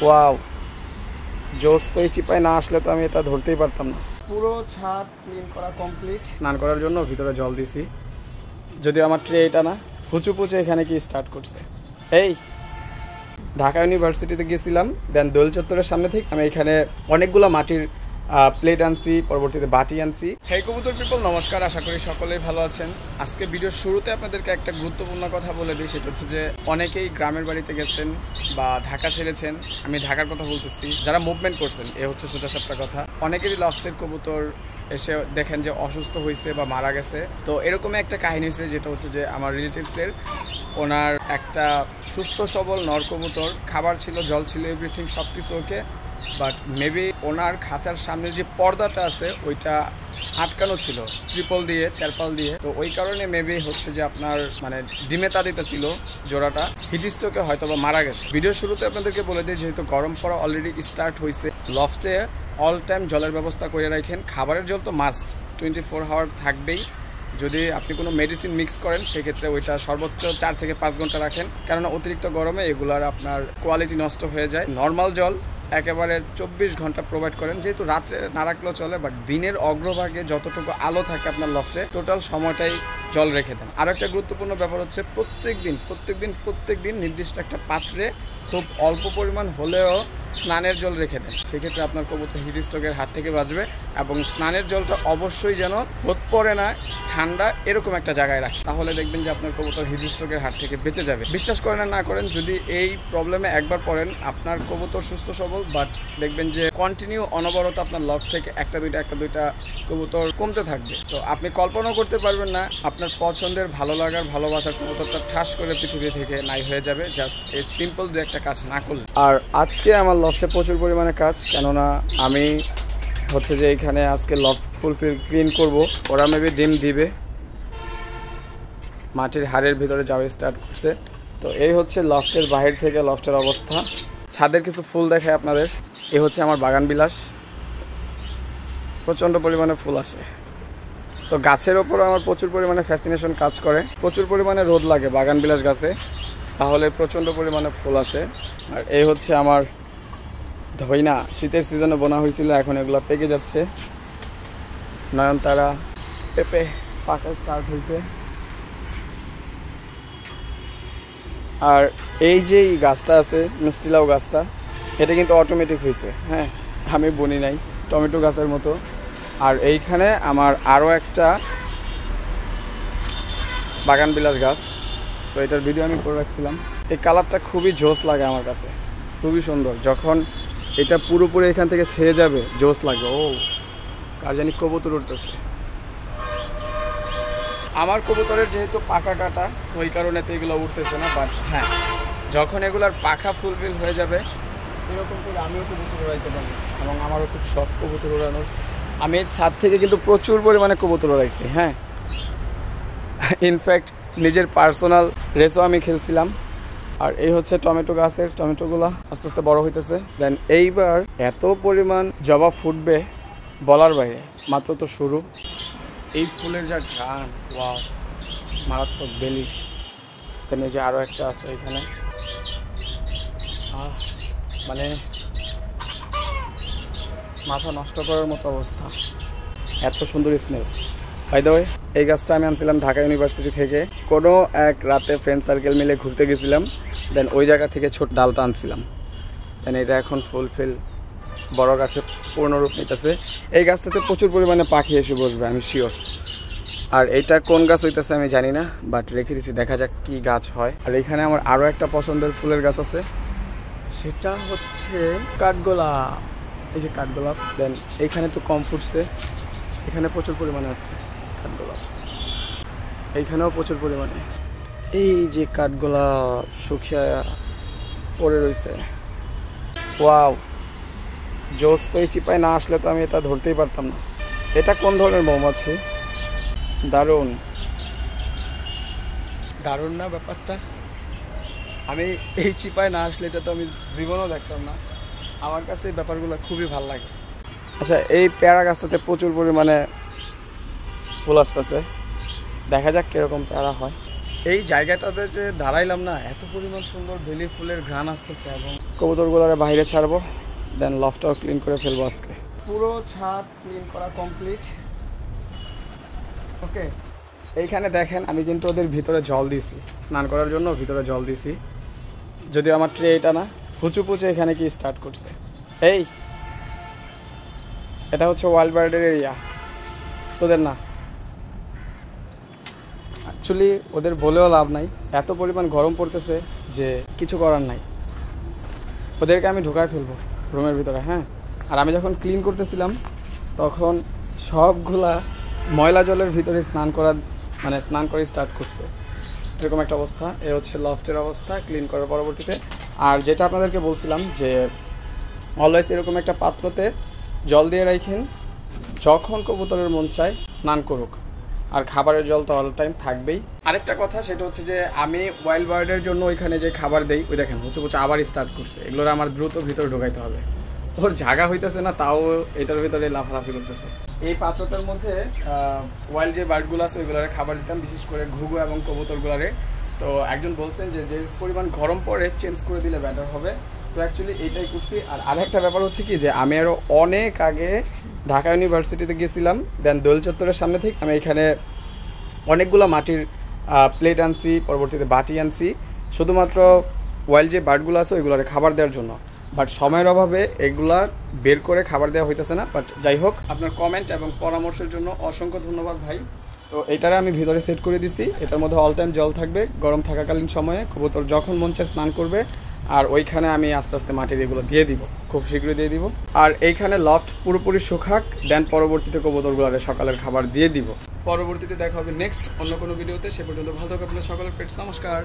Wow জোস। তো এই চিপায় না আসলে তো আমি এটা ধরতেই পারতাম না। পুরো ছাদ ক্লিন করা কমপ্লিট। স্নান করার জন্য ভিতরে জল দিছি, যদিও আমার ট্রে এটা না। হুচু পুচু এখানে কি স্টার্ট করছে। এই ঢাকা ইউনিভার্সিটিতে গেছিলাম, দেন দোল চত্বরের সামনে থেকে আমি এখানে অনেকগুলো মাটির প্লেট আনছি, পরবর্তীতে বাটি আনছি। হেই কবুতর পিপল, নমস্কার, আশা করি সকলেই ভালো আছেন। আজকে ভিডিওর শুরুতে আপনাদেরকে একটা গুরুত্বপূর্ণ কথা বলে দিই, সেটা হচ্ছে যে অনেকেই গ্রামের বাড়িতে গেছেন বা ঢাকা ছেড়েছেন। আমি ঢাকার কথা বলতেছি, যারা মুভমেন্ট করছেন, এ হচ্ছে সোজা সাপটা কথা। অনেকেরই লস্টের কবুতর এসে দেখেন যে অসুস্থ হয়েছে বা মারা গেছে। তো এরকমই একটা কাহিনী হয়েছে, যেটা হচ্ছে যে আমার রিলেটিভসের, ওনার একটা সুস্থ সবল নর কবুতর, খাবার ছিল, জল ছিল, এভরিথিং সব কিছু ওকে, বাট মেবি ওনার খাঁচার সামনে যে পর্দাটা আছে ওইটা আটকানো ছিল ট্রিপল দিয়ে, তেরপাল দিয়ে। তো ওই কারণে মেবি হচ্ছে যে আপনার মানে ডিমে তাড়িতে ছিল জোড়াটা, হিট স্ট্রোকে হয়তো বা মারা গেছে। ভিডিওর শুরুতে আপনাদেরকে বলে দিই, যেহেতু গরম পড়া অলরেডি স্টার্ট হয়েছে, লফটে অল টাইম জলের ব্যবস্থা করে রাখেন। খাবারের জল তো মাস্ট 24 আওয়ার থাকবেই। যদি আপনি কোনো মেডিসিন মিক্স করেন সেক্ষেত্রে ওইটা সর্বোচ্চ 4 থেকে 5 ঘন্টা রাখেন, কেননা অতিরিক্ত গরমে এগুলার আপনার কোয়ালিটি নষ্ট হয়ে যায়। নর্মাল জল একেবারে 24 ঘন্টা প্রোভাইড করেন, যেহেতু রাত্রে না রাখলেও চলে, বাট দিনের অগ্রভাগে যতটুকু আলো থাকে আপনার লফটে টোটাল সময়টাই জল রেখে দেন। আর একটা গুরুত্বপূর্ণ ব্যাপার হচ্ছে প্রত্যেক দিন নির্দিষ্ট একটা পাত্রে খুব অল্প পরিমাণ হলেও স্নানের জল রেখে দেন। সেক্ষেত্রে আপনার কবুতর হিট স্ট্রোকের হাত থেকে বাঁচবে। এবং স্নানের জলটা অবশ্যই যেন রোদ পড়ে না, ঠান্ডা এরকম একটা জায়গায় রাখে, তাহলে দেখবেন যে আপনার কবুতর হিট স্ট্রোকের হাত থেকে বেঁচে যাবে। বিশ্বাস করেন আর না করেন, যদি এই প্রবলেমে একবার পড়েন, আপনার কবুতর সুস্থ সবল, বাট দেখবেন যে কন্টিনিউ অনবরত আপনার লফট থেকে একটা দুইটা কবুতর কমতে থাকবে। তো আপনি কল্পনাও করতে পারবেন না, আপনার পছন্দের, ভালো লাগার, ভালোবাসার কবুতরটা ঠাস করে পৃথিবী থেকে নাই হয়ে যাবে, জাস্ট এই সিম্পল দু একটা কাজ না করলে। আর আজকে আমার লফটে প্রচুর পরিমাণে কাজ, কেননা আমি হচ্ছে যে এখানে আজকে লফট ফুলফিল ক্লিন করব। ওরা মেবি ডিম দিবে, মাটির হাড়ের ভিতরে যাওয়া স্টার্ট করছে। তো এই হচ্ছে লফটের বাহির থেকে লফটের অবস্থা। ছাদের কিছু ফুল দেখায় আপনাদের। এই হচ্ছে আমার বাগান বিলাস, প্রচণ্ড পরিমাণে ফুল আসে। তো গাছের ওপর আমার প্রচুর পরিমাণে ফ্যাসিনেশন কাজ করে। প্রচুর পরিমাণে রোদ লাগে বাগান বিলাস গাছে, তাহলে প্রচণ্ড পরিমাণে ফুল আসে। আর এই হচ্ছে আমার ধইনা, শীতের সিজনে বোনা হয়েছিল, এখন এগুলো পেকে যাচ্ছে। নয়নতারা, পেঁপে পাকা স্টার্ট হয়েছে। আর এই যে গাছটা আছে মিষ্টি লাউ গাছটা, এটা কিন্তু অটোমেটিক হয়েছে, হ্যাঁ, আমি বনি নাই, টমেটো গাছের মতো। আর এইখানে আমার আরও একটা বাগান বিলাস গাছ, তো এটার ভিডিও আমি করে রাখছিলাম। এই কালারটা খুবই জোস লাগে আমার কাছে, খুবই সুন্দর। যখন এটা পুরোপুরি এখান থেকে ছেড়ে যাবে জোস লাগবে। ও কার জানি কবুতর উঠতেছে। আমার কবুতরের যেহেতু পাখা কাটা, তো ওই কারণে তো এগুলো উঠতেছে না, বাট হ্যাঁ, যখন এগুলার পাখা ফুলফিল হয়ে যাবে এরকম করে আমিও কবুতর উড়াইতে পারবো। এবং আমারও খুব শখ কবুতর উড়ানোর। আমি এই ছাদ থেকে কিন্তু প্রচুর পরিমাণে কবুতর উড়াইছি, হ্যাঁ, ইনফ্যাক্ট নিজের পার্সোনাল রেসও আমি খেলছিলাম। আর এই হচ্ছে টমেটো গাছের টমেটোগুলো আস্তে আস্তে বড় হইতেছে। দেন এইবার এত পরিমাণ জবা ফুটবে বলার বাইরে, মাত্র তো শুরু। এই ফুলের যা ঘ্রাণ, ওয়াও, মারাত্মক বেলি। এখানে যে আরও একটা আছে এখানে, মানে মাথা নষ্ট করার মতো অবস্থা, এত সুন্দর স্মেল। বাই দ্য ওয়ে, এই গাছটা আমি আনছিলাম ঢাকা ইউনিভার্সিটি থেকে। কোনো এক রাতে ফ্রেন্ড সার্কেল মিলে ঘুরতে গেছিলাম, দেন ওই জায়গা থেকে ছোট ডালটা আনছিলাম। দেন এটা এখন ফুলফিল বড় গাছে পূর্ণরূপ নিতেছে। এই গাছটাতে প্রচুর পরিমাণে পাখি এসে বসবে, আমি শিওর। আর এইটা কোন গাছ হইতেছে আমি জানি না, বাট রেখে দিচ্ছি, দেখা যাক কি গাছ হয়। আর এখানে আমার আরও একটা পছন্দের ফুলের গাছ আছে, সেটা হচ্ছে কাঠগোলাপ। এই যে কাঠগোলাপ, দেন এইখানে তো কম ফুটছে, এখানে প্রচুর পরিমাণে আছে কাঠগোলাপ, এইখানেও প্রচুর পরিমাণে। এই যে কাঠগোলাপ শুকিয়ে পড়ে রয়েছে, ওয়াও জোস। তো এই চিপায় না আসলে তো আমি এটা ধরতেই পারতাম না। এটা কোন ধরনের মৌমাছি, দারুণ দারুণ না ব্যাপারটা। আমি এই চিপায় না আসলে এটা তো আমি জীবনও দেখতাম না। আমার কাছে এই ব্যাপারগুলো খুবই ভালো লাগে। আচ্ছা, এই পেয়ারা গাছটাতে প্রচুর পরিমাণে ফুল আসতেছে, দেখা যাক কিরকম পেয়ারা হয়। এই জায়গাটাতে যে দাঁড়াইলাম না, এত পরিমাণ সুন্দর বেলি ফুলের ঘ্রাণ আসতেছে এবং কবুতরগুলোরে বাইরে ছাড়বো, দেন লফটাও ক্লিন করে ফেলবো আজকে। পুরো ছাদ ক্লিন করা কমপ্লিট। ওকে, এইখানে দেখেন আমি কিন্তু ওদের ভিতরে জল দিছি, স্নান করার জন্য ভিতরে জল দিছি। যদিও আমার ট্রে এটা না, হুচু পুচু এখানে কি স্টার্ট করছে। এই এটা হচ্ছে ওয়াইল্ড বার্ডের এরিয়া, তোদের না। অ্যাকচুয়ালি ওদের বলেও লাভ নাই, এত পরিমাণ গরম পড়তেছে যে কিছু করার নাই। ওদেরকে আমি ঢুকায় ফেলবো রুমের ভিতরে, হ্যাঁ। আর আমি যখন ক্লিন করতেছিলাম তখন সবগুলা ময়লা জলের ভিতরে স্নান করে স্টার্ট করছে, এরকম একটা অবস্থা। এ হচ্ছে লফটের অবস্থা ক্লিন করার পরবর্তীতে। আর যেটা আপনাদেরকে বলছিলাম যে অলওয়েজ এরকম একটা পাত্রতে জল দিয়ে রাখেন, যখন কবুতরের মন চায় স্নান করুক। আর খাবারের জল তো অল টাইম থাকবেই। আরেকটা কথা সেটা হচ্ছে যে আমি ওয়াইল্ড বার্ডের জন্য ওইখানে যে খাবার দেই, ওই দেখেন হুচু পুচু আবার স্টার্ট করছে। এগুলোর আমার দ্রুত ভিতরে ঢোকাইতে হবে, ওর জায়গা হইতেছে না, তাও এটার ভিতরে লাফালাফি করতেছে। এই পাত্রটার মধ্যে ওয়াইল্ড যে বার্ডগুলো আছে ওইগুলোরে খাবার দিতাম, বিশেষ করে ঘুঘু এবং কবুতরগুলারে। তো একজন বলছেন যে যে পরিমাণ গরম পড়ে চেঞ্জ করে দিলে বেটার হবে, তো অ্যাকচুয়ালি এইটাই করছি। আর আরেকটা ব্যাপার হচ্ছে কি যে আমি আরও অনেক আগে ঢাকা ইউনিভার্সিটিতে গেছিলাম, দেন দোল চত্বরের সামনে থেকে আমি এখানে অনেকগুলো মাটির প্লেট আনছি, পরবর্তীতে বাটি আনছি, শুধুমাত্র ওয়াইল্ড যে বার্ডগুলো আছে ওইগুলোরে খাবার দেওয়ার জন্য। বাট সময়ের অভাবে এগুলা বের করে খাবার দেওয়া হইতেছে না। বাট যাই হোক, আপনার কমেন্ট এবং পরামর্শের জন্য অসংখ্য ধন্যবাদ ভাই। তো এটারে আমি ভিতরে সেট করে দিছি, এটার মধ্যে অল টাইম জল থাকবে গরম থাকাকালীন সময়ে, কবুতর যখন মন চায় স্নান করবে। আর ওইখানে আমি আস্তে আস্তে মাটির এগুলো দিয়ে দিব, খুব শীঘ্রই দিয়ে দিব। আর এইখানে লফট পুরোপুরি শুকাক, দেন পরবর্তীতে কবুতরগুলোরে সকালের খাবার দিয়ে দিব। পরবর্তীতে দেখা হবে নেক্সট অন্য কোনো ভিডিওতে। সে পর্যন্ত ভালো থাকুন আপনাদের সকলের পেটস। নমস্কার।